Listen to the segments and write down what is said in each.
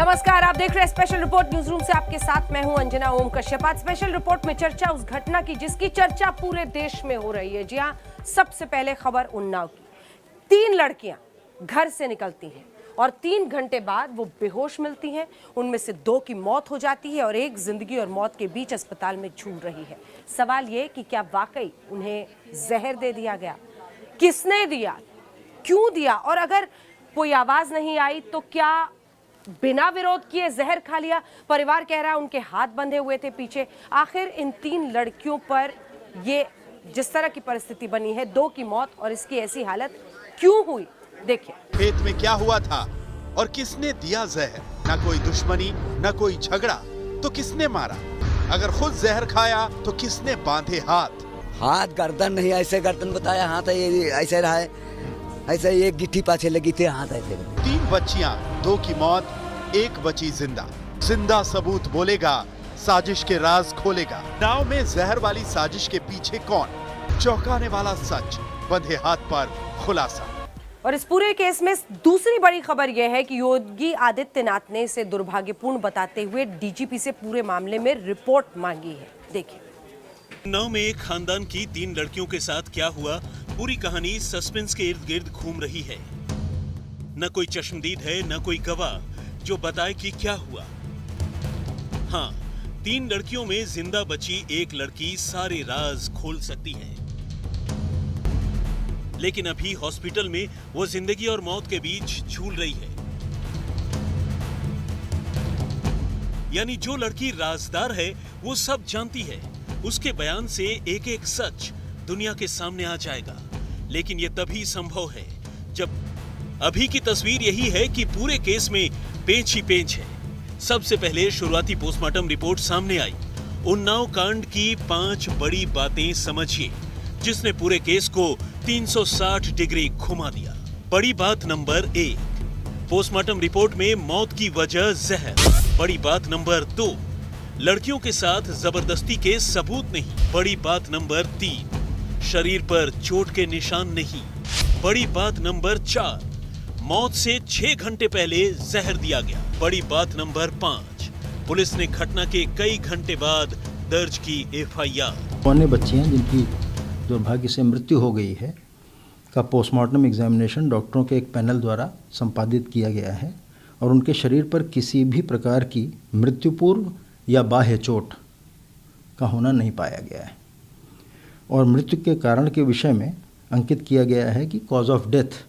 नमस्कार, आप देख रहे हैं स्पेशल रिपोर्ट न्यूज रूम से। आपके साथ मैं हूं अंजना ओम कश्यप। आज स्पेशल रिपोर्ट में चर्चा उस घटना की जिसकी चर्चा पूरे देश में हो रही है। जी हां, सबसे पहले खबर उन्नाव की। 3 लड़कियां घर से निकलती हैं और 3 घंटे बाद वो बेहोश मिलती हैं। उनमें से 2 की मौत हो जाती है और एक जिंदगी और मौत के बीच अस्पताल में झूल रही है। सवाल ये कि क्या वाकई उन्हें जहर दे दिया गया? किसने दिया, क्यों दिया, और अगर कोई आवाज नहीं आई तो क्या बिना विरोध किए जहर खा लिया? परिवार कह रहा है उनके हाथ बंधे हुए थे पीछे। आखिर इन 3 लड़कियों पर ये जिस तरह की परिस्थिति बनी है, 2 की मौत और इसकी ऐसी हालत क्यों हुई, देखिए। खेत में क्या हुआ था और किसने दिया जहर? ना कोई दुश्मनी, ना कोई झगड़ा, तो किसने मारा? अगर खुद जहर खाया तो किसने बांधे हाथ? हाथ गर्दन नहीं, ऐसे गर्दन बताया, हाथ ये ऐसे रहा है, ऐसे एक गिट्टी पाछे लगी थी, हाथ ऐसे। 3 बच्चियां, 2 की मौत, 1 बची जिंदा। जिंदा सबूत बोलेगा, साजिश के राज खोलेगा। गांव में जहर वाली साजिश के पीछे कौन? चौंकाने वाला सच, बंधे हाथ पर खुलासा। और इस पूरे केस में दूसरी बड़ी खबर यह है कि योगी आदित्यनाथ ने इसे दुर्भाग्यपूर्ण बताते हुए डीजीपी से पूरे मामले में रिपोर्ट मांगी है। देखिए। उन्नाव में एक खानदान की 3 लड़कियों के साथ क्या हुआ, पूरी कहानी सस्पेंस के इर्द गिर्द घूम रही है। न कोई चश्मदीद है, न कोई गवाह जो बताए कि क्या हुआ। हाँ, 3 लड़कियों में जिंदा बची एक लड़की सारे राज खोल सकती है, लेकिन अभी हॉस्पिटल में वो जिंदगी और मौत के बीच झूल रही है। यानी जो लड़की राजदार है वो सब जानती है, उसके बयान से एक एक सच दुनिया के सामने आ जाएगा। लेकिन ये तभी संभव है जब अभी की तस्वीर यही है कि पूरे केस में पेंच ही पेंच है। सबसे पहले शुरुआती पोस्टमार्टम रिपोर्ट सामने आई। उन्नाव कांड की 5 बड़ी बातें समझिए, जिसने पूरे केस को 360 डिग्री घुमा दिया। बड़ी बात नंबर 1, पोस्टमार्टम रिपोर्ट में मौत की वजह जहर। बड़ी बात नंबर 2, लड़कियों के साथ जबरदस्ती के सबूत नहीं। बड़ी बात नंबर 3, शरीर पर चोट के निशान नहीं। बड़ी बात नंबर 4, मौत से 6 घंटे पहले जहर दिया गया। बड़ी बात नंबर 5, पुलिस ने घटना के कई घंटे बाद दर्ज की एफआईआर। कौन बच्चियां जिनकी दुर्भाग्य से मृत्यु हो गई है का पोस्टमार्टम एग्जामिनेशन डॉक्टरों के एक पैनल द्वारा संपादित किया गया है और उनके शरीर पर किसी भी प्रकार की मृत्यु पूर्व या बाह्य चोट का होना नहीं पाया गया है। और मृत्यु के कारण के विषय में अंकित किया गया है कि cause of death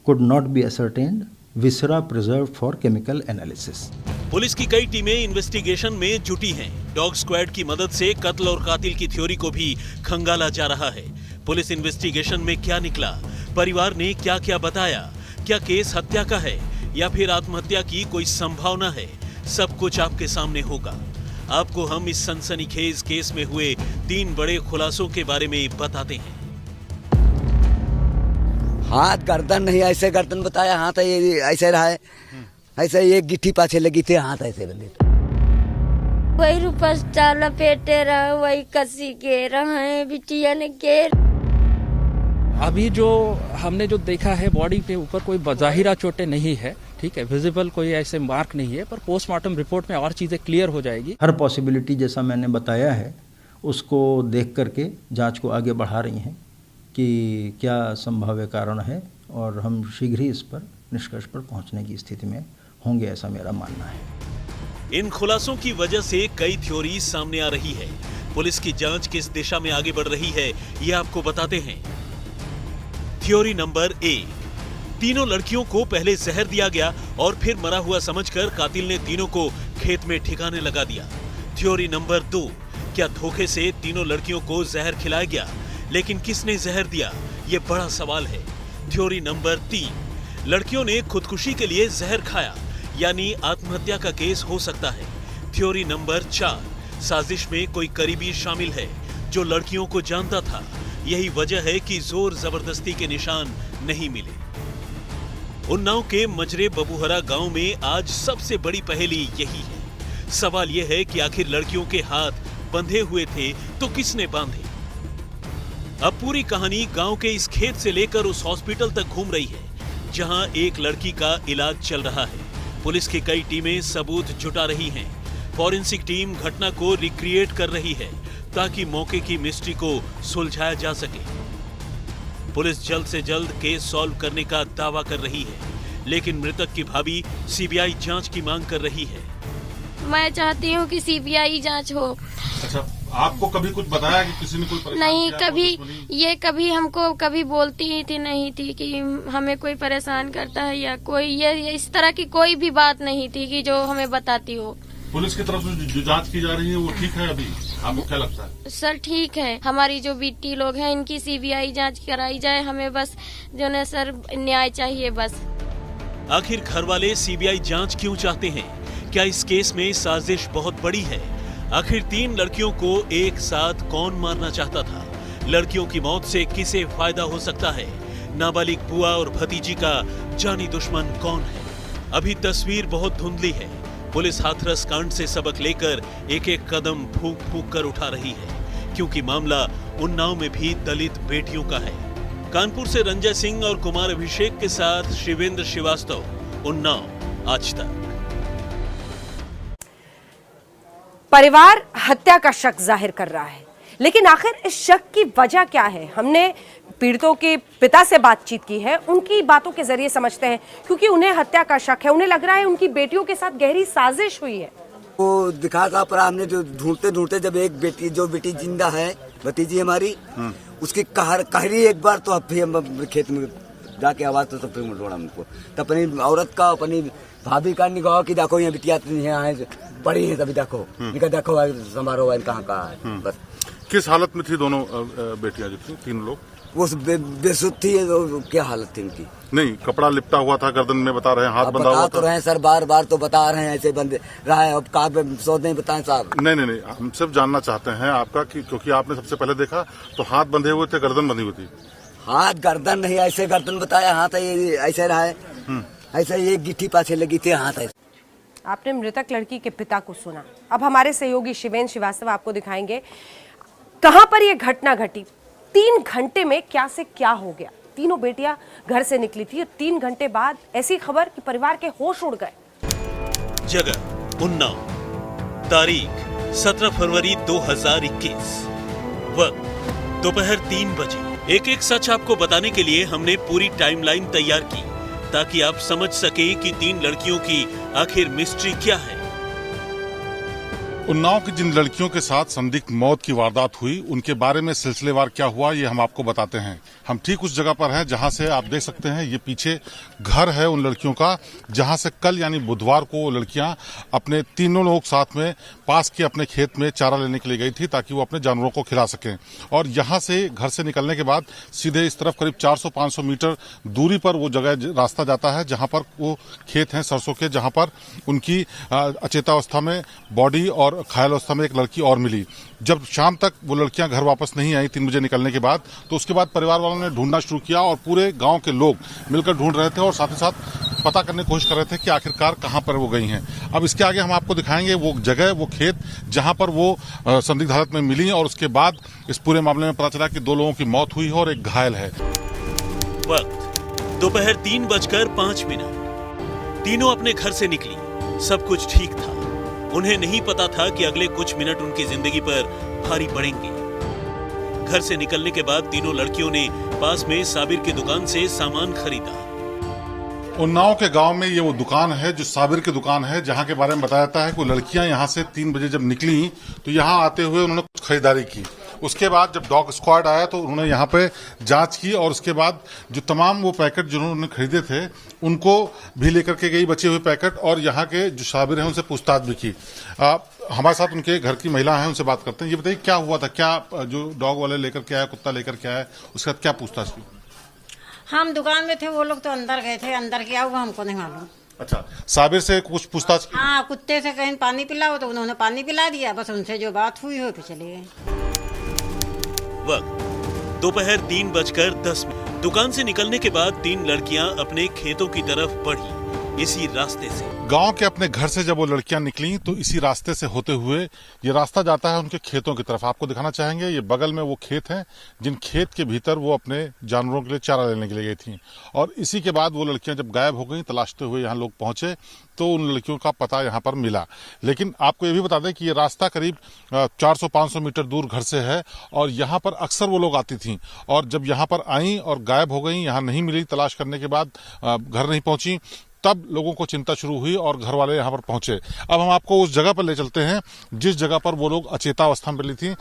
could not be ascertained, viscera preserved for chemical analysis. Police की कई टीमें इन्वेस्टिगेशन में जुटी हैं। डॉग स्क्वाड की मदद से कत्ल और कातिल की थ्योरी को भी खंगाला जा रहा है। पुलिस इन्वेस्टिगेशन में क्या निकला, परिवार ने क्या क्या बताया, क्या केस हत्या का है या फिर आत्महत्या की कोई संभावना है, सब कुछ आपके सामने होगा। आपको हम इस सनसनीखेज केस में हुए 3 बड़े खुलासों के बारे में बताते हैं। हाथ गर्दन नहीं, ऐसे गर्दन बताया, हाथ ये ऐसे रहा है, ऐसे एक गिट्टी पाछे लगी थी, हाथ ऐसे बंधे। वही रुपस्ता लपेटे रहे, वही कसी के रहे बिटियन के। अभी जो हमने जो देखा है, बॉडी पे ऊपर कोई बजाहिरा चोटें नहीं है, ठीक है, विजिबल कोई ऐसे मार्क नहीं है, पर पोस्टमार्टम रिपोर्ट में और चीजें क्लियर हो जाएगी। हर पॉसिबिलिटी जैसा मैंने बताया है उसको देख करके जांच को आगे बढ़ा रही हैं कि क्या संभाव्य कारण है और हम शीघ्र ही इस पर निष्कर्ष पर पहुंचने की स्थिति में होंगे, ऐसा मेरा मानना है। इन खुलासों की वजह से कई थ्योरी सामने आ रही है। पुलिस की जांच किस दिशा में आगे बढ़ रही है, ये आपको बताते हैं। थ्योरी नंबर 1, तीनों लड़कियों को पहले जहर दिया गया और फिर मरा हुआ समझकर कातिल ने तीनों को खेत में ठिकाने लगा दिया। थ्योरी नंबर 2, क्या धोखे से तीनों लड़कियों को जहर खिलाया गया, लेकिन किसने जहर दिया, ये बड़ा सवाल है। थ्योरी नंबर 3, लड़कियों ने खुदकुशी के लिए जहर खाया, यानी आत्महत्या का केस हो सकता है। थ्योरी नंबर 4, साजिश में कोई करीबी शामिल है जो लड़कियों को जानता था, यही वजह है कि जोर जबरदस्ती के निशान नहीं मिले। उन्नाव के मजरे बबूहरा गांव में आज सबसे बड़ी पहेली यही है। सवाल यह है कि आखिर लड़कियों के हाथ बंधे हुए थे तो किसने बांधे? अब पूरी कहानी गांव के इस खेत से लेकर उस हॉस्पिटल तक घूम रही है जहां एक लड़की का इलाज चल रहा है। पुलिस की कई टीमें सबूत जुटा रही हैं। फॉरेंसिक टीम घटना को रिक्रिएट कर रही है ताकि मौके की मिस्ट्री को सुलझाया जा सके। पुलिस जल्द से जल्द केस सॉल्व करने का दावा कर रही है, लेकिन मृतक की भाभी सीबीआई जांच की मांग कर रही है। मैं चाहती हूँ कि सीबीआई जांच हो। अच्छा, आपको कभी कुछ बताया कि किसी ने कोई परेशान नहीं, किया, कभी हमको कभी बोलती ही थी नहीं थी कि हमें कोई परेशान करता है या कोई ये इस तरह की कोई भी बात नहीं थी कि जो हमें बताती हो। पुलिस की तरफ से जो जांच की जा रही है वो ठीक है? अभी आपको क्या लगता है? सर ठीक है, हमारी जो बीटी लोग हैं इनकी सीबीआई जांच कराई जाए, हमें बस जो है सर न्याय चाहिए बस। आखिर घर वाले सीबीआई जांच क्यों चाहते हैं? क्या इस केस में साजिश बहुत बड़ी है? आखिर 3 लड़कियों को एक साथ कौन मारना चाहता था? लड़कियों की मौत से किसे फायदा हो सकता है? नाबालिग बुआ और भतीजी का जानी दुश्मन कौन है? अभी तस्वीर बहुत धुंधली है। पुलिस हाथरस कांड से सबक लेकर एक एक कदम फूंक फूंक कर उठा रही है, क्योंकि मामला उन्नाव में भी दलित बेटियों का है। कानपुर से रंजय सिंह और कुमार अभिषेक के साथ शिवेंद्र श्रीवास्तव, उन्नाव, आज तक। परिवार हत्या का शक जाहिर कर रहा है, लेकिन आखिर इस शक की वजह क्या है? हमने पीड़ितों के पिता से बातचीत की है, उनकी बातों के जरिए समझते हैं, क्योंकि उन्हें हत्या का शक है। उन्हें लग रहा है उनकी बेटियों के साथ गहरी साजिश हुई है। वो दिखा था, पर हमने जो ढूंढते ढूंढते जब एक बेटी, जो बेटी जिंदा है, भतीजी हमारी, उसकी कहरी एक बार तो फिर हम खेत में जाके आवाज तो फिर ढूंढा हमको, तो अपनी औरत का, अपनी भाभी का निगाह की देखो ये बिटिया बड़ी है, तभी देखो देखो समारोह कहाँ कहाँ है। बस किस हालत में थी दोनों बेटियां जो थी, 3 लोग? वो बेसुध थी। क्या हालत थी उनकी? नहीं, कपड़ा लिपटा हुआ था गर्दन में, बता रहे हैं, हाथ बंधा हुआ था। तो रहे सर, बार बार तो बता रहे हैं, ऐसे बंदे रहा है। अब कहा सो नहीं बताएं साहब। नहीं, हम सिर्फ जानना चाहते हैं आपका कि क्योंकि आपने सबसे पहले देखा तो हाथ बंधे हुए थे, गर्दन बंधी हुई थी। हाथ गर्दन नहीं, ऐसे गर्दन बताया, हाथ ऐसे रहा है, ऐसे एक गिट्ठी पाछे लगी थी, हाथ ऐसे। आपने मृतक लड़की के पिता को सुना, अब हमारे सहयोगी शिवेंद्र श्रीवास्तव आपको दिखाएंगे कहां पर यह घटना घटी। 3 घंटे में क्या से क्या हो गया। तीनों बेटियां घर से निकली थी और 3 घंटे बाद ऐसी खबर कि परिवार के होश उड़ गए। जगह उन्नाव, तारीख 17 फरवरी 2021, वक्त दोपहर 3 बजे। एक एक सच आपको बताने के लिए हमने पूरी टाइमलाइन तैयार की, ताकि आप समझ सके कि 3 लड़कियों की आखिर मिस्ट्री क्या है। उन्नाव की जिन लड़कियों के साथ संदिग्ध मौत की वारदात हुई, उनके बारे में सिलसिलेवार क्या हुआ ये हम आपको बताते हैं। हम ठीक उस जगह पर हैं जहां से आप देख सकते हैं, ये पीछे घर है उन लड़कियों का, जहां से कल यानी बुधवार को वो लड़कियां अपने तीनों लोग साथ में पास के अपने खेत में चारा लेने के लिए गई थी, ताकि वो अपने जानवरों को खिला सकें। और यहां से घर से निकलने के बाद सीधे इस तरफ करीब 400-500 मीटर दूरी पर वो जगह रास्ता जाता है, जहां पर वो खेत हैं सरसों के, जहां पर उनकी अचेतावस्था में बॉडी और घायल अवस्था में एक लड़की और मिली। जब शाम तक वो लड़कियां घर वापस नहीं आई 3 बजे निकलने के बाद, तो उसके बाद परिवार वालों ने ढूंढना शुरू किया और पूरे गांव के लोग मिलकर ढूंढ रहे थे और साथ ही साथ पता करने की कोशिश कर रहे थे कि आखिरकार कहां पर वो गई हैं। अब इसके आगे हम आपको दिखाएंगे वो जगह, वो खेत जहां पर वो संदिग्ध हालत में मिली, और उसके बाद इस पूरे मामले में पता चला कि 2 लोगों की मौत हुई है और एक घायल है। वक्त दोपहर 3:05। तीनों अपने घर से निकली, सब कुछ ठीक था। उन्हें नहीं पता था कि अगले कुछ मिनट उनकी जिंदगी पर भारी पड़ेंगे। घर से निकलने के बाद तीनों लड़कियों ने पास में साबिर की दुकान से सामान खरीदा। उन्नाव के गांव में ये वो दुकान है जो साबिर की दुकान है, जहां के बारे में बताया जाता है कि वो लड़कियां यहां से 3 बजे जब निकली तो यहां आते हुए उन्होंने कुछ खरीदारी की। उसके बाद जब डॉग स्क्वाड आया तो उन्होंने यहाँ पे जांच की, और उसके बाद जो तमाम वो पैकेट जिन्होंने खरीदे थे उनको भी लेकर के गई, बचे हुए पैकेट, और यहाँ के जो साबिर हैं उनसे पूछताछ भी की। हमारे साथ उनके घर की महिला हैं, उनसे बात करते हैं। ये बताइए क्या हुआ था, क्या जो डॉग वाले लेकर के आया, कुत्ता लेकर के आया, उसके बाद क्या पूछताछ की? हम दुकान में थे, वो लोग तो अंदर गए थे, अंदर क्या हुआ हमको नहीं मालूम। अच्छा, साबिर से कुछ पूछताछ की? हाँ, कुत्ते से कहीं पानी पिलाओ तो उन्होंने पानी पिला दिया, बस उनसे जो बात हुई हो तो चले गए। वक्त दोपहर 3:10। दुकान से निकलने के बाद 3 लड़कियां अपने खेतों की तरफ बढ़ी। इसी रास्ते से। गांव के अपने घर से जब वो लड़कियां निकली तो इसी रास्ते से होते हुए ये रास्ता जाता है उनके खेतों की तरफ। आपको दिखाना चाहेंगे, ये बगल में वो खेत हैं जिन खेत के भीतर वो अपने जानवरों के लिए चारा लेने के लिए गई थी। और इसी के बाद वो लड़कियां जब गायब हो गई, तलाशते हुए यहाँ लोग पहुंचे तो उन लड़कियों का पता यहाँ पर मिला। लेकिन आपको ये भी बता दें कि ये रास्ता करीब 400-500 मीटर दूर घर से है और यहाँ पर अक्सर वो लोग आती थी। और जब यहाँ पर आई और गायब हो गई, यहाँ नहीं मिली, तलाश करने के बाद घर नहीं पहुंची, तब लोगों को चिंता शुरू हुई और घर वाले यहाँ पर पहुंचे। अब हम आपको उस जगह पर ले चलते हैं जिस जगह पर वो लोग अचेता अवस्था में मिली थी।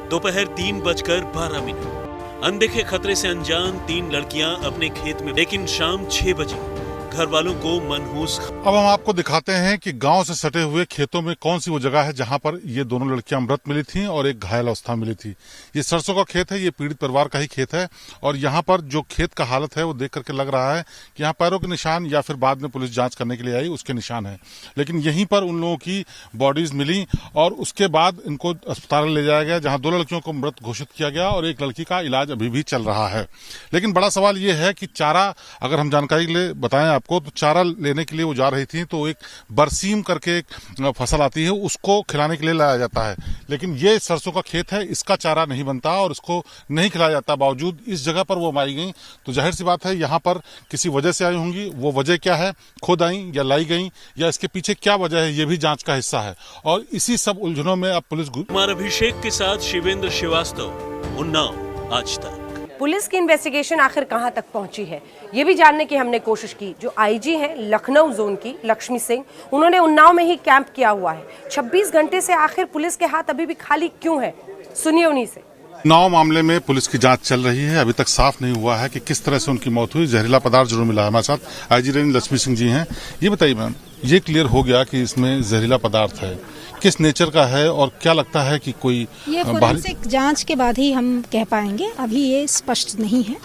दोपहर 3:12। अनदेखे खतरे से अनजान 3 लड़कियां अपने खेत में, लेकिन शाम 6 बजे घर वालों को मनहूस। अब हम आपको दिखाते हैं कि गांव से सटे हुए खेतों में कौन सी वो जगह है जहां पर ये दोनों लड़कियां मृत मिली थी और एक घायल अवस्था में मिली थी। ये सरसों का खेत है, ये पीड़ित परिवार का ही खेत है। और यहाँ पर जो खेत का हालत है वो देख करके लग रहा है कि यहाँ पैरों के निशान या फिर बाद में पुलिस जांच करने के लिए आई उसके निशान है। लेकिन यहीं पर उन लोगों की बॉडीज मिली और उसके बाद इनको अस्पताल ले जाया गया, जहां 2 लड़कियों को मृत घोषित किया गया और एक लड़की का इलाज अभी भी चल रहा है। लेकिन बड़ा सवाल ये है कि चारा, अगर हम जानकारी के लिए बताएं आपको, तो चारा लेने के लिए वो जा रही थी तो एक बरसीम करके एक फसल आती है, उसको खिलाने के लिए लाया जाता है। लेकिन ये सरसों का खेत है, इसका चारा नहीं बनता और इसको नहीं खिलाया जाता। बावजूद इस जगह पर वो आई गई, तो जाहिर सी बात है यहाँ पर किसी वजह से आई होंगी। वो वजह क्या है, खुद आई या लाई गई, या इसके पीछे क्या वजह है, ये भी जांच का हिस्सा है। और इसी सब उलझनों में अब पुलिस। कुमार अभिषेक के साथ शिवेंद्र श्रीवास्तव, उन्नाव, आज तक। पुलिस की इन्वेस्टिगेशन आखिर कहां तक पहुंची है, ये भी जानने की हमने कोशिश की। जो आईजी हैं लखनऊ जोन की, लक्ष्मी सिंह, उन्होंने उन्नाव में ही कैंप किया हुआ है। 26 घंटे से आखिर पुलिस के हाथ अभी भी खाली क्यों है, सुनिए उन्हीं से। उन्नाव मामले में पुलिस की जांच चल रही है। अभी तक साफ नहीं हुआ है कि किस तरह से उनकी मौत हुई। जहरीला पदार्थ जरूर मिला है। हमारे साथ आईजी रेंज लक्ष्मी सिंह जी हैं। ये बताइए मैम, ये क्लियर हो गया कि इसमें जहरीला पदार्थ है, किस नेचर का है और क्या लगता है कि कोई ये फोरेंसिक जांच के बाद ही हम कह पाएंगे, अभी ये स्पष्ट नहीं है।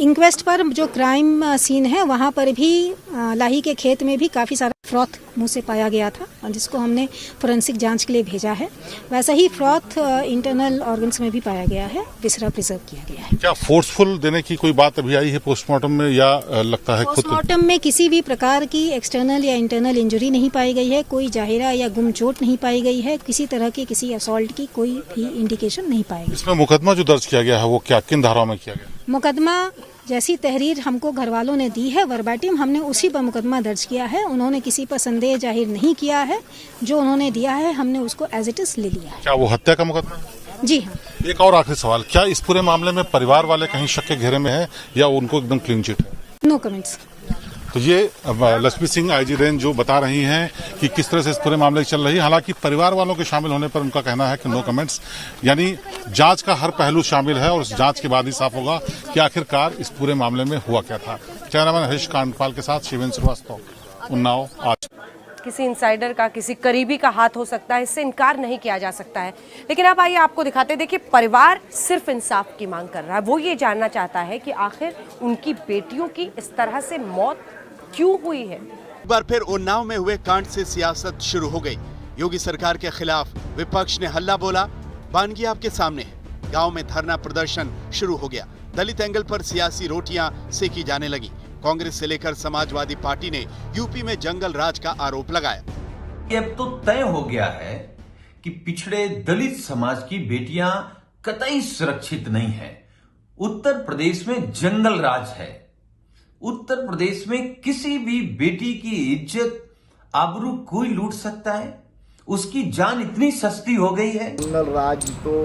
इंक्वेस्ट पर जो क्राइम सीन है वहाँ पर भी लाही के खेत में भी काफ़ी सारा फ्रॉथ मुंह से पाया गया था, जिसको हमने फोरेंसिक जांच के लिए भेजा है। वैसा ही फ्रॉथ इंटरनल ऑर्गन्स में भी पाया गया है, विसरा प्रिजर्व किया गया है। क्या फोर्सफुल देने की कोई बात अभी आई है पोस्टमार्टम में, या लगता है पोस्टमार्टम में किसी भी प्रकार की एक्सटर्नल या इंटरनल इंजरी नहीं पाई गई है, कोई जाहिरा या गुम चोट नहीं पाई गई है, किसी तरह की किसी असॉल्ट की कोई भी इंडिकेशन नहीं पाई गई। इसमें मुकदमा जो दर्ज किया गया है वो क्या, किन धाराओं में किया गया? मुकदमा जैसी तहरीर हमको घर वालों ने दी है वर्बाटिम, हमने उसी पर मुकदमा दर्ज किया है। उन्होंने किसी पर संदेह जाहिर नहीं किया है, जो उन्होंने दिया है हमने उसको एज इट इज ले लिया है। क्या वो हत्या का मुकदमा? जी हाँ। एक और आखिरी सवाल, क्या इस पूरे मामले में परिवार वाले कहीं शक के घेरे में है या उनको एकदम क्लीन चिट है? No comments. तो ये लक्ष्मी सिंह आईजी रेंज जो बता रही हैं कि किस तरह से इस पूरे मामले की चल रही है। हालांकि परिवार वालों के शामिल होने पर उनका कहना है कि नो कमेंट्स, यानी जांच का हर पहलू शामिल है और उस जांच के बाद ही साफ होगा कि आखिरकार इस पूरे मामले में हुआ क्या था। कैमरामैन हरीश कांडपाल के साथ शिवेंद्र श्रीवास्तव, उन्नाव, आज। किसी इंसाइडर का, किसी करीबी का हाथ हो सकता है, इससे इनकार नहीं किया जा सकता है। लेकिन अब आइए आपको दिखाते, देखिए परिवार सिर्फ इंसाफ की मांग कर रहा है। वो ये जानना चाहता है कि आखिर उनकी बेटियों की इस तरह से मौत क्यों हुई है। एक बार फिर उन्नाव में हुए कांड से सियासत शुरू हो गई। योगी सरकार के खिलाफ विपक्ष ने हल्ला बोला। बानगी आपके सामने है। गांव में धरना प्रदर्शन शुरू हो गया। दलित एंगल पर सियासी रोटियां सेकी जाने लगी। कांग्रेस से लेकर समाजवादी पार्टी ने यूपी में जंगल राज का आरोप लगाया। अब तो तय हो गया है कि पिछड़े दलित समाज की बेटियां कतई सुरक्षित नहीं है। उत्तर प्रदेश में जंगल राज है। उत्तर प्रदेश में किसी भी बेटी की इज्जत, आबरू कोई लूट सकता है। उसकी जान इतनी सस्ती हो गई है। जंगल राज तो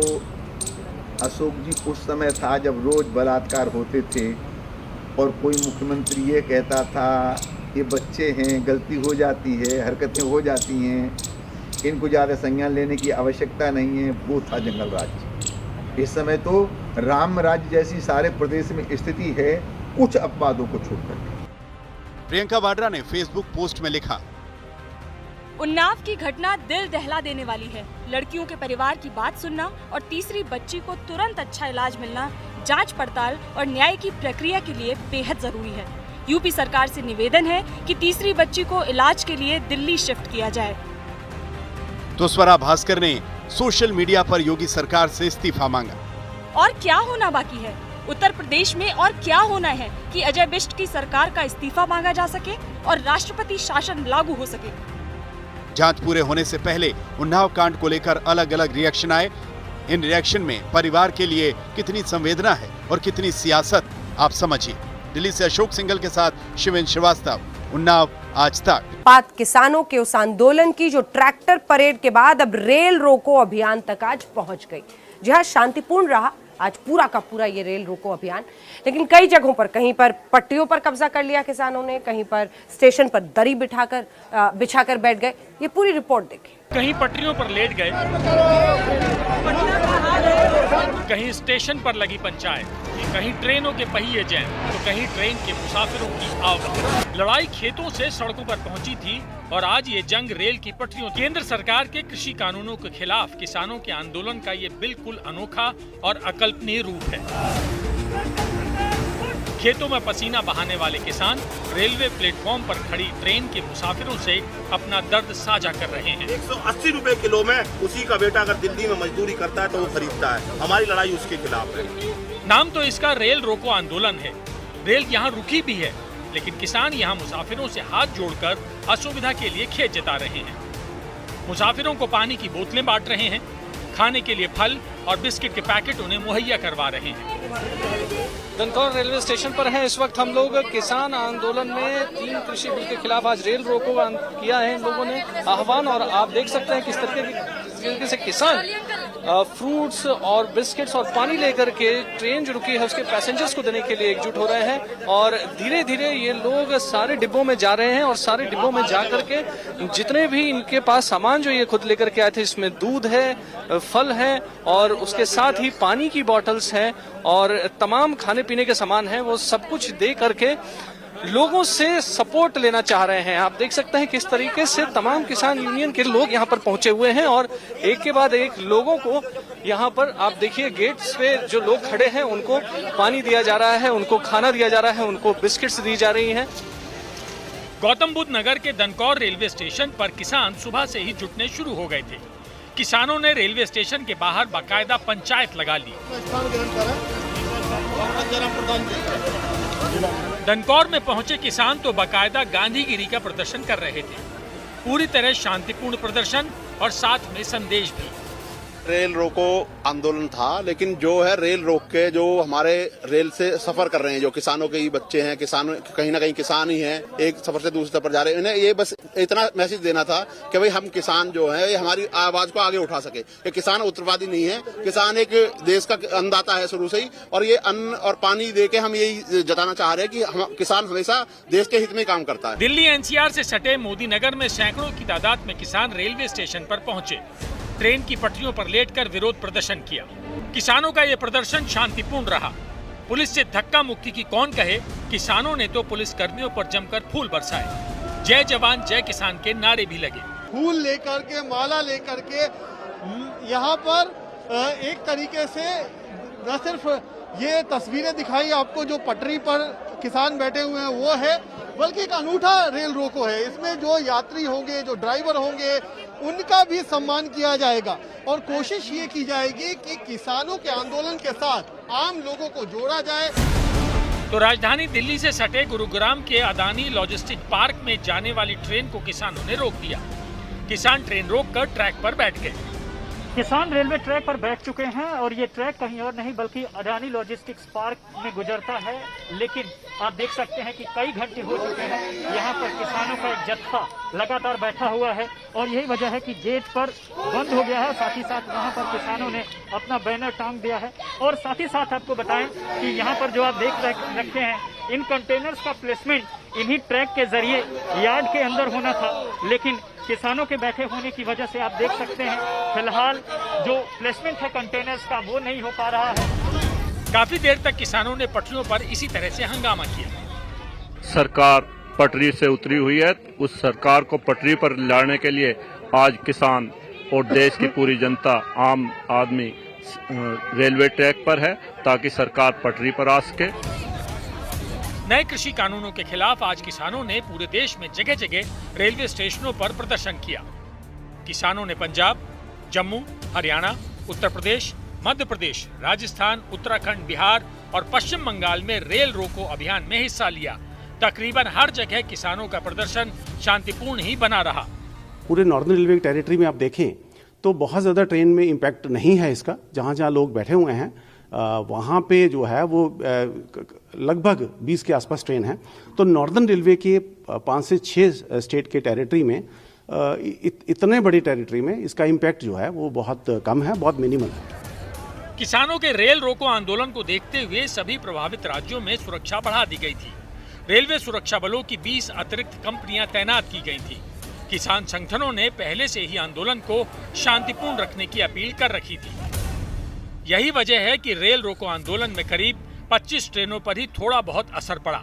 अशोक जी उस समय था जब रोज बलात्कार होते थे और कोई मुख्यमंत्री ये कहता था ये बच्चे हैं, गलती हो जाती है, हरकतें हो जाती हैं, इनको ज़्यादा संज्ञान लेने की आवश्यकता नहीं है। वो था जंगल राज। इस समय तो राम राज्य जैसी सारे प्रदेश में स्थिति है, कुछ अपवादों को छोड़कर। प्रियंका वाड्रा ने फेसबुक पोस्ट में लिखा, उन्नाव की घटना दिल दहला देने वाली है। लड़कियों के परिवार की बात सुनना और तीसरी बच्ची को तुरंत अच्छा इलाज मिलना जांच पड़ताल और न्याय की प्रक्रिया के लिए बेहद जरूरी है। यूपी सरकार से निवेदन है कि तीसरी बच्ची को इलाज के लिए दिल्ली शिफ्ट किया जाए। तो स्वरा भास्कर ने सोशल मीडिया पर योगी सरकार से इस्तीफा मांगा। और क्या होना बाकी है? उत्तर प्रदेश में और क्या होना है कि अजय बिष्ट की सरकार का इस्तीफा मांगा जा सके और राष्ट्रपति शासन लागू हो सके। जांच पूरे होने से पहले उन्नाव कांड को लेकर अलग अलग रिएक्शन आए। इन रिएक्शन में परिवार के लिए कितनी संवेदना है और कितनी सियासत, आप समझिए। दिल्ली से अशोक सिंघल के साथ शिवेंद्र श्रीवास्तव, उन्नाव, आज तक। बात किसानों के उस आंदोलन की जो ट्रैक्टर परेड के बाद अब रेल रोको अभियान तक आज पहुंच गई। जहां शांतिपूर्ण रहा आज पूरा का पूरा ये रेल रोको अभियान, लेकिन कई जगहों पर, कहीं पर पट्टियों पर कब्जा कर लिया किसानों ने, कहीं पर स्टेशन पर दरी बिछाकर बैठ गए। ये पूरी रिपोर्ट देखिए। कहीं पटरियों पर लेट गए, कहीं स्टेशन पर लगी पंचायत, कहीं ट्रेनों के पहिए जैम, तो कहीं ट्रेन के मुसाफिरों की आवाजाही। लड़ाई खेतों से सड़कों पर पहुंची थी और आज ये जंग रेल की पटरियों। केंद्र सरकार के कृषि कानूनों के खिलाफ किसानों के आंदोलन का ये बिल्कुल अनोखा और अकल्पनीय रूप है। खेतों में पसीना बहाने वाले किसान रेलवे प्लेटफॉर्म पर खड़ी ट्रेन के मुसाफिरों से अपना दर्द साझा कर रहे हैं। 180 रुपए किलो में उसी का बेटा अगर दिल्ली में मजदूरी करता है तो वो खरीदता है। हमारी लड़ाई उसके खिलाफ है। नाम तो इसका रेल रोको आंदोलन है। रेल यहाँ रुकी भी है, लेकिन किसान यहाँ मुसाफिरों से हाथ जोड़कर असुविधा के लिए खेद जता रहे हैं। मुसाफिरों को पानी की बोतलें बांट रहे हैं, खाने के लिए फल और बिस्किट के पैकेट उन्हें मुहैया करवा रहे हैं। दनकौर रेलवे स्टेशन पर हैं इस वक्त हम लोग। किसान आंदोलन में 3 कृषि बिल के खिलाफ आज रेल रोको किया है इन लोगों ने आह्वान, और आप देख सकते हैं किस तरीके से किसान फ्रूट्स और बिस्किट्स और पानी लेकर के ट्रेन जो रुकी है उसके पैसेंजर्स को देने के लिए एकजुट हो रहे हैं। और धीरे धीरे ये लोग सारे डिब्बों में जा रहे हैं और सारे डिब्बों में जा करके जितने भी इनके पास सामान जो ये खुद लेकर के आए थे, इसमें दूध है, फल है और उसके साथ ही पानी की बॉटल्स हैं और तमाम खाने पीने के सामान हैं, वो सब कुछ दे करके लोगों से सपोर्ट लेना चाह रहे हैं। आप देख सकते हैं किस तरीके से तमाम किसान यूनियन के लोग यहाँ पर पहुंचे हुए हैं और एक के बाद एक लोगों को यहाँ पर आप देखिए गेट्स पे जो लोग खड़े हैं उनको पानी दिया जा रहा है, उनको खाना दिया जा रहा है, उनको बिस्किट्स दी जा रही हैं। गौतम बुद्ध नगर के दनकौर रेलवे स्टेशन पर किसान सुबह से ही जुटने शुरू हो गए थे। किसानों ने रेलवे स्टेशन के बाहर बाकायदा पंचायत लगा ली। दनकौर में पहुंचे किसान तो बाकायदा गांधीगिरी का प्रदर्शन कर रहे थे। पूरी तरह शांतिपूर्ण प्रदर्शन और साथ में संदेश भी। रेल रोको आंदोलन था, लेकिन जो है रेल रोक के जो हमारे रेल से सफर कर रहे हैं, जो किसानों के ही बच्चे हैं, किसान कहीं ना कहीं किसान ही हैं, एक सफर से दूसरे सफर जा रहे हैं, इन्हें ये बस इतना मैसेज देना था कि भाई हम किसान जो है ये हमारी आवाज को आगे उठा सके। ये किसान उत्तरवादी नहीं है, किसान एक देश का अन्नदाता है शुरू से ही, और ये अन्न और पानी दे के हम यही जताना चाह रहे हैं कि हम किसान हमेशा देश के हित में काम करता है। दिल्ली एनसीआर से सटे मोदी नगर में सैकड़ों की तादाद में किसान रेलवे स्टेशन पर पहुंचे। ट्रेन की पटरियों पर लेटकर विरोध प्रदर्शन किया। किसानों का ये प्रदर्शन शांतिपूर्ण रहा। पुलिस से धक्का मुक्की की कौन कहे, किसानों ने तो पुलिस कर्मियों पर जमकर फूल बरसाए। जय जवान जय किसान के नारे भी लगे। फूल लेकर के, माला लेकर के यहाँ पर एक तरीके से न सिर्फ ये तस्वीरें दिखाई आपको जो पटरी पर किसान बैठे हुए हैं वो है, बल्कि एक अनूठा रेल रोको है। इसमें जो यात्री होंगे, जो ड्राइवर होंगे, उनका भी सम्मान किया जाएगा और कोशिश ये की जाएगी कि किसानों के आंदोलन के साथ आम लोगों को जोड़ा जाए। तो राजधानी दिल्ली से सटे गुरुग्राम के अदानी लॉजिस्टिक पार्क में जाने वाली ट्रेन को किसानों ने रोक दिया। किसान ट्रेन रोककर ट्रैक पर बैठ गए। किसान रेलवे ट्रैक पर बैठ चुके हैं और ये ट्रैक कहीं और नहीं बल्कि अडानी लॉजिस्टिक्स पार्क में गुजरता है, लेकिन आप देख सकते हैं कि कई घंटे हो चुके हैं यहाँ पर किसानों का एक जत्था लगातार बैठा हुआ है और यही वजह है कि गेट पर बंद हो गया है। साथ ही साथ वहाँ पर किसानों ने अपना बैनर टांग दिया है और साथ ही साथ आपको बताएं कि यहाँ पर जो आप देख रखे हैं, इन कंटेनर्स का प्लेसमेंट इन्हीं ट्रैक के जरिए यार्ड के अंदर होना था, लेकिन किसानों के बैठे होने की वजह से आप देख सकते हैं फिलहाल जो प्लेसमेंट है कंटेनर्स का वो नहीं हो पा रहा है। काफी देर तक किसानों ने पटरियों पर इसी तरह से हंगामा किया। सरकार पटरी से उतरी हुई है, उस सरकार को पटरी पर लाने के लिए आज किसान और देश की पूरी जनता, आम आदमी रेलवे ट्रैक पर है ताकि सरकार पटरी पर आ सके। नए कृषि कानूनों के खिलाफ आज किसानों ने पूरे देश में जगह जगह रेलवे स्टेशनों पर प्रदर्शन किया। किसानों ने पंजाब, जम्मू, हरियाणा, उत्तर प्रदेश, मध्य प्रदेश, राजस्थान, उत्तराखंड, बिहार और पश्चिम बंगाल में रेल रोको अभियान में हिस्सा लिया। तकरीबन हर जगह किसानों का प्रदर्शन शांतिपूर्ण ही बना रहा। पूरे नॉर्दर्न रेलवे टेरिटरी में आप देखें तो बहुत ज़्यादा ट्रेन में इम्पैक्ट नहीं है इसका। जहाँ जहाँ लोग बैठे हुए हैं वहाँ पे जो है वो लगभग 20 के आसपास ट्रेन है। तो नॉर्दर्न रेलवे के 5 से 6 स्टेट के टेरिटरी में इतने बड़ी टेरिटरी में इसका इम्पैक्ट जो है वो बहुत कम है, बहुत मिनिमल है। किसानों के रेल रोको आंदोलन को देखते हुए सभी प्रभावित राज्यों में सुरक्षा बढ़ा दी गई थी। रेलवे सुरक्षा बलों की 20 अतिरिक्त कंपनियां तैनात की गई थी। किसान संगठनों ने पहले से ही आंदोलन को शांतिपूर्ण रखने की अपील कर रखी थी। यही वजह है कि रेल रोको आंदोलन में करीब 25 ट्रेनों पर ही थोड़ा बहुत असर पड़ा।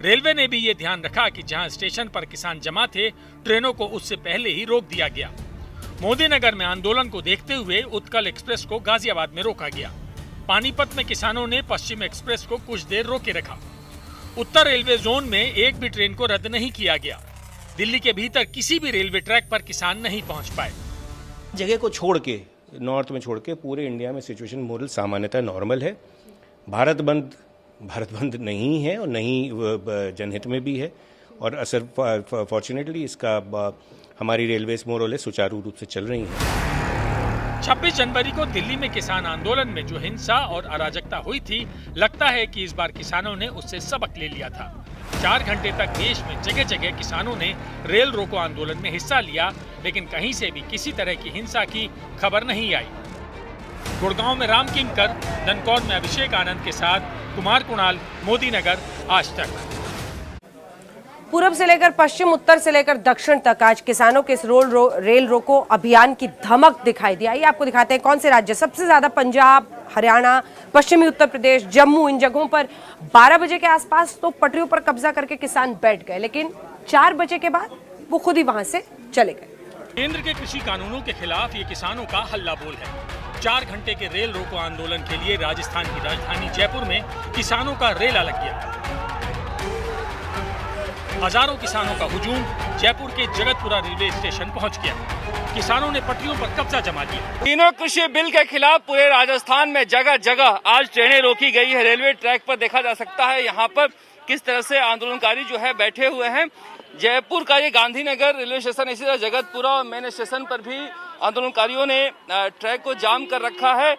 रेलवे ने भी ये ध्यान रखा कि जहां स्टेशन पर किसान जमा थे, ट्रेनों को उससे पहले ही रोक दिया गया। मोदी नगर में आंदोलन को देखते हुए उत्कल एक्सप्रेस को गाजियाबाद में रोका गया। पानीपत में किसानों ने पश्चिम एक्सप्रेस को कुछ देर रोके रखा। उत्तर रेलवे जोन में एक भी ट्रेन को रद्द नहीं किया गया। दिल्ली के भीतर किसी भी रेलवे ट्रैक पर किसान नहीं पहुंच पाए। जगह को छोड़ के, नॉर्थ में छोड़ के पूरे इंडिया में सिचुएशन मोरल सामान्यतः नॉर्मल है। भारत बंद नहीं है और नहीं जनहित में भी है और असर फॉर्चुनेटली इसका हमारी रेलवेज मोरल सुचारू रूप से चल रही हैं। 26 जनवरी को दिल्ली में किसान आंदोलन में जो हिंसा और अराजकता हुई थी, लगता है कि इस बार किसानों ने उससे सबक ले लिया था। 4 घंटे तक देश में जगह जगह किसानों ने रेल रोको आंदोलन में हिस्सा लिया, लेकिन कहीं से भी किसी तरह की हिंसा की खबर नहीं आई। गुड़गांव में राम किंकर, धनकौर में अभिषेक आनंद के साथ कुमार कुणाल, मोदी नगर, आज तक। पूर्व से लेकर पश्चिम, उत्तर से लेकर दक्षिण तक आज किसानों के इस रेल रोको अभियान की धमक दिखाई दी। आइए आपको दिखाते हैं कौन से राज्य सबसे ज्यादा। पंजाब, हरियाणा, पश्चिमी उत्तर प्रदेश, जम्मू, इन जगहों पर 12 बजे के आसपास तो पटरियों पर कब्जा करके किसान बैठ गए, लेकिन 4 बजे के बाद वो खुद ही वहां से चले गए। केंद्र के कृषि कानूनों के खिलाफ ये किसानों का हल्ला बोल है। 4 घंटे के रेल रोको आंदोलन के लिए राजस्थान की राजधानी जयपुर में किसानों का रेला लग गया। हजारों किसानों का हुजूम जयपुर के जगतपुरा रेलवे स्टेशन पहुंच गया। किसानों ने पटरियों पर कब्जा जमा लिया। तीनों कृषि बिल के खिलाफ पूरे राजस्थान में जगह जगह आज ट्रेनें रोकी गई है। रेलवे ट्रैक पर देखा जा सकता है यहाँ पर किस तरह से आंदोलनकारी जो है बैठे हुए हैं। जयपुर का ये गांधीनगर रेलवे स्टेशन, इसी तरह जगतपुरा और मेन स्टेशन पर भी आंदोलनकारियों ने ट्रैक को जाम कर रखा है।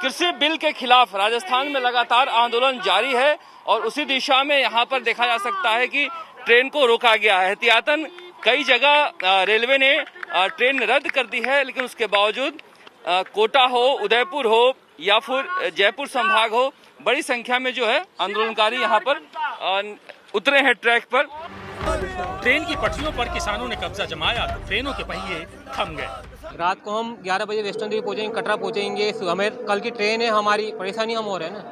कृषि बिल के खिलाफ राजस्थान में लगातार आंदोलन जारी है और उसी दिशा में यहाँ पर देखा जा सकता है कि ट्रेन को रोका गया है। एहतियातन कई जगह रेलवे ने ट्रेन रद्द कर दी है, लेकिन उसके बावजूद कोटा हो, उदयपुर हो या फिर जयपुर संभाग हो, बड़ी संख्या में जो है आंदोलनकारी यहाँ पर उतरे हैं ट्रैक पर। ट्रेन की पटरियों पर किसानों ने कब्जा जमाया तो ट्रेनों के पहिए थम गए। रात को हम 11 बजे वेस्टर्न दिल्ली पहुंचेंगे, कटरा पहुंचेंगे। हमें कल की ट्रेन है, हमारी परेशानी हम हो रहे हैं ना।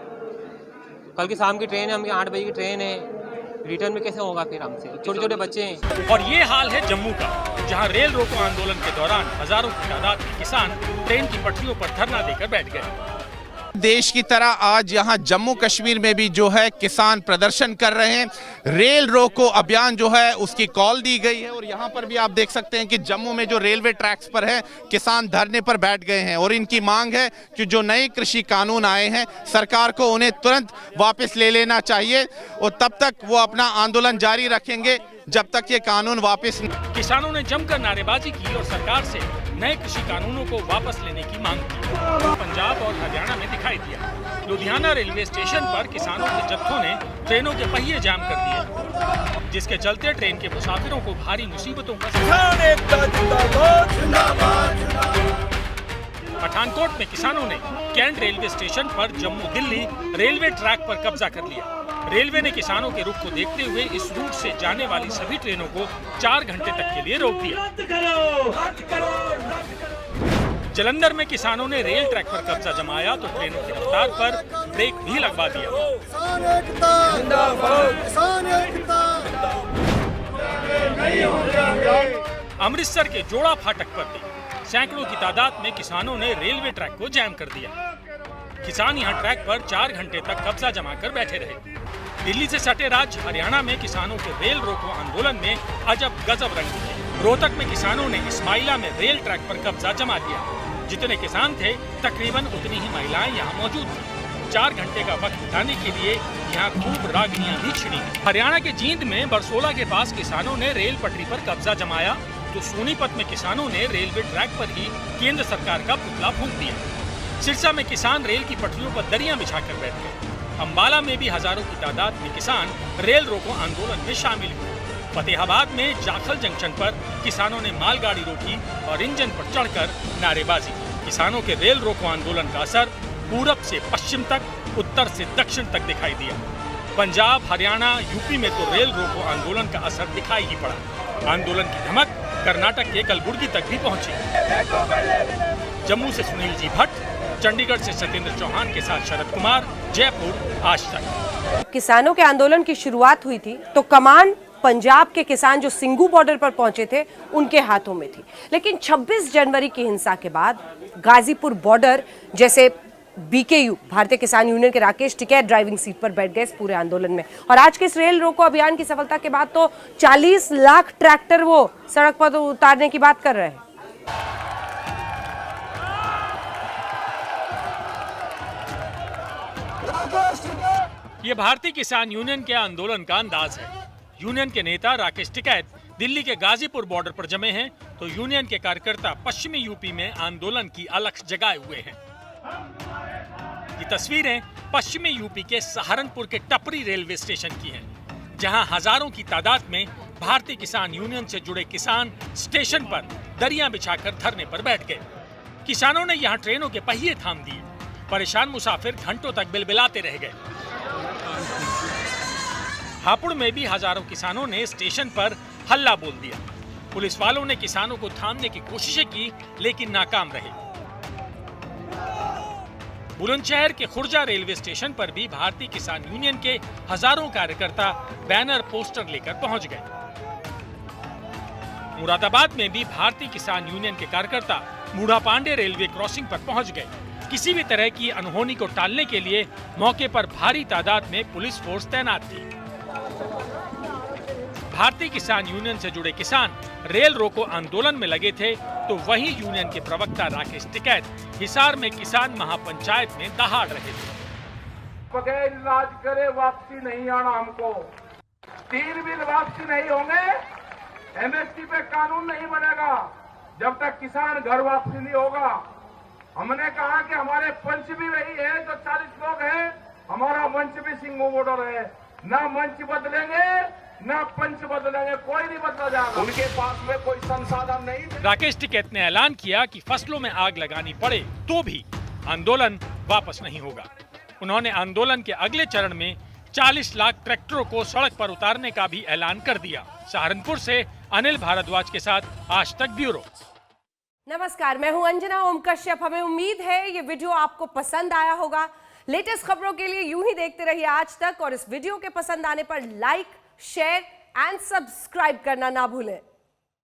कल की शाम की ट्रेन है, हमें 8 बजे की ट्रेन है। रिटर्न में कैसे होगा फिर हमसे? छोटे छोटे बच्चे हैं। और ये हाल है जम्मू का, जहां रेल रोको आंदोलन के दौरान हजारों की तादाद में किसान ट्रेन की पटरियों पर धरना देकर बैठ गए। देश की तरह आज यहाँ जम्मू कश्मीर में भी जो है किसान प्रदर्शन कर रहे हैं। रेल रोको अभियान जो है उसकी कॉल दी गई है और यहाँ पर भी आप देख सकते हैं कि जम्मू में जो रेलवे ट्रैक्स पर है किसान धरने पर बैठ गए हैं और इनकी मांग है कि जो नए कृषि कानून आए हैं सरकार को उन्हें तुरंत वापस ले लेना चाहिए और तब तक वो अपना आंदोलन जारी रखेंगे जब तक ये कानून वापस। किसानों ने जमकर नारेबाजी की और सरकार से नए कृषि कानूनों को वापस लेने की मांग की। पंजाब और हरियाणा में दिखाई दिया। लुधियाना रेलवे स्टेशन पर किसानों के जत्थों ने ट्रेनों के पहिए जाम कर दिए, जिसके चलते ट्रेन के मुसाफिरों को भारी मुसीबतों का पठानकोट में किसानों ने कैंट रेलवे स्टेशन पर जम्मू दिल्ली रेलवे ट्रैक पर कब्जा कर लिया। रेलवे ने किसानों के रुख को देखते हुए इस रूट से जाने वाली सभी ट्रेनों को 4 घंटे तक के लिए रोक दिया। जलंधर में किसानों ने रेल ट्रैक पर कब्जा जमाया तो ट्रेनों की रफ्तार पर ब्रेक भी लगवा दिया। अमृतसर के जोड़ा फाटक पर भी सैकड़ों की तादाद में किसानों ने रेलवे ट्रैक को जैम कर दिया। किसान यहां ट्रैक पर 4 घंटे तक कब्जा जमाकर बैठे रहे। दिल्ली से सटे राज्य हरियाणा में किसानों के रेल रोको आंदोलन में अजब गजब रंग दिखे। रोहतक में किसानों ने इस्माइला में रेल ट्रैक पर कब्जा जमा लिया। जितने किसान थे तकरीबन उतनी ही महिलाएं यहां मौजूद थी। 4 घंटे का वक्त बिताने के लिए यहाँ खूब रागनियां भी छिड़ी। हरियाणा के जींद में बरसोला के पास किसानों ने रेल पटरी पर कब्जा जमाया तो सोनीपत में किसानों ने रेलवे ट्रैक पर ही केंद्र सरकार का पुतला फूंक दिया। सिरसा में किसान रेल की पटरियों पर दरियां बिछाकर बैठ गए। अंबाला में भी हजारों की तादाद में किसान रेल रोको आंदोलन में शामिल हुए। फतेहाबाद में जाखल जंक्शन पर किसानों ने मालगाड़ी रोकी और इंजन पर चढ़कर नारेबाजी की। किसानों के रेल रोको आंदोलन का असर पूरब से पश्चिम तक, उत्तर से दक्षिण तक दिखाई दिया। पंजाब, हरियाणा, यूपी में तो रेल रोको आंदोलन का असर दिखाई ही पड़ा। आंदोलन की धमक कर्नाटक के कलबुर्गी तक भी पहुंची। जम्मू से सुनील जी भट्ट, चंडीगढ़ से सत्येंद्र चौहान के साथ शरद कुमार, जयपुर, आज तक। किसानों के आंदोलन की शुरुआत हुई थी तो कमान पंजाब के किसान जो सिंगू बॉर्डर पर पहुंचे थे उनके हाथों में थी, लेकिन 26 जनवरी की हिंसा के बाद गाजीपुर बॉर्डर जैसे बीकेयू भारतीय किसान यूनियन के राकेश टिकैत ड्राइविंग सीट पर बैठ गए इस पूरे आंदोलन में। और आज के इस रेल रोको अभियान की सफलता के बाद तो 40 लाख ट्रैक्टर वो सड़क पर उतारने की बात कर रहे हैं। ये भारतीय किसान यूनियन के आंदोलन का अंदाज है। यूनियन के नेता राकेश टिकैत दिल्ली के गाजीपुर बॉर्डर पर जमे हैं तो यूनियन के कार्यकर्ता पश्चिमी यूपी में आंदोलन की अलख जगाए हुए हैं। ये तस्वीरें पश्चिमी यूपी के सहारनपुर के टपरी रेलवे स्टेशन की हैं, जहां हजारों की तादाद में भारतीय किसान यूनियन से जुड़े किसान स्टेशन पर दरियां बिछाकर धरने पर बैठ गए। किसानों ने यहां ट्रेनों के पहिए थाम दिए। परेशान मुसाफिर घंटों तक बिलबिलाते रह गए। हापुड़ में भी हजारों किसानों ने स्टेशन पर हल्ला बोल दिया। पुलिस वालों ने किसानों को थामने की कोशिशें की लेकिन नाकाम रहे। बुलंदशहर के खुर्जा रेलवे स्टेशन पर भी भारतीय किसान यूनियन के हजारों कार्यकर्ता बैनर पोस्टर लेकर पहुंच गए। मुरादाबाद में भी भारतीय किसान यूनियन के कार्यकर्ता मूढ़ा पांडे रेलवे क्रॉसिंग पर पहुंच गए। किसी भी तरह की अनहोनी को टालने के लिए मौके पर भारी तादाद में पुलिस फोर्स तैनात थी। भारतीय किसान यूनियन से जुड़े किसान रेल रोको आंदोलन में लगे थे तो वहीं यूनियन के प्रवक्ता राकेश टिकैत हिसार में किसान महापंचायत में दहाड़ रहे थे। बगैर इलाज करे वापसी नहीं आना हमको। 3 बिल वापसी नहीं होंगे, एमएसपी पे कानून नहीं बनेगा जब तक किसान घर वापसी नहीं होगा। हमने कहा कि हमारे पंच भी वही है जो 40 लोग हैं, हमारा मंच भी सिंगू बॉर्डर है। ना मंच बदलेंगे ना पंच बदलेंगे, कोई नहीं बदला जाएगा। उनके पास में कोई संसाधन नहीं। राकेश टिकैत ने ऐलान किया कि फसलों में आग लगानी पड़े तो भी आंदोलन वापस नहीं होगा। उन्होंने आंदोलन के अगले चरण में 40 लाख ट्रैक्टरों को सड़क पर उतारने का भी ऐलान कर दिया। सहारनपुर से अनिल भारद्वाज के साथ आज तक ब्यूरो। नमस्कार, मैं हूं अंजना ओम कश्यप। हमें उम्मीद है ये वीडियो आपको पसंद आया होगा। लेटेस्ट खबरों के लिए यूं ही देखते रहिए आज तक और इस वीडियो के पसंद आने पर लाइक, शेयर एंड सब्सक्राइब करना ना भूलें।